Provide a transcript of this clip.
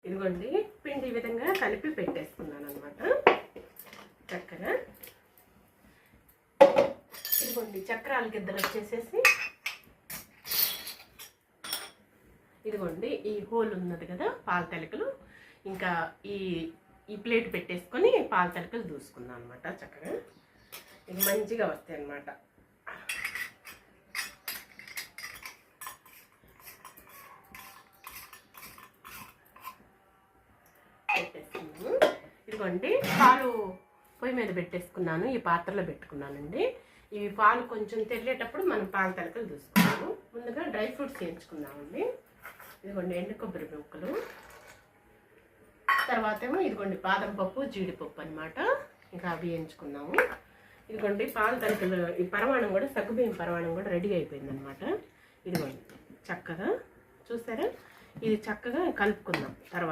ఇదిగోండి పిండి ఈ విధంగా కలిపి పెట్టేసుకున్నాను అనమాట. చక్కగా ఇదిగోండి చక్రాల గిద్దలు వచ్చేసేసి ఇదిగోండి ఈ హోల్ ఉన్నది కదా పాల తలికలు, ఇంకా ఈ ప్లేట్ పెట్టేసుకొని పాల తలికలు దూసుకున్నాను అనమాట. చక్కగా ఇది మంచిగా వస్తాయి అన్నమాట. పెట్టేసుకున్నాను. ఇదిగోండి పాలు పొయ్యి మీద పెట్టేసుకున్నాను, ఈ పాత్రలో పెట్టుకున్నానండి. ఇవి పాలు కొంచెం తెల్లేటప్పుడు మనం పాల తలకలు దూసుకున్నాము. ముందుగా డ్రై ఫ్రూట్స్ వేయించుకున్నామండి. ఇదిగోండి ఎండు కొబ్బరి ముక్కలు, తర్వాత ఏమో ఇదిగోండి బాదం పప్పు జీడిపప్పు అనమాట, ఇంకా అవి వేయించుకున్నాము. ఇదిగోండి పాల తలకలు ఈ పరమాణం కూడా సగ్గుబియ్యం పరమాణం కూడా రెడీ అయిపోయింది అనమాట. ఇదిగోండి చక్కగా చూసారా, ఇది చక్కగా కలుపుకుందాం. తర్వాత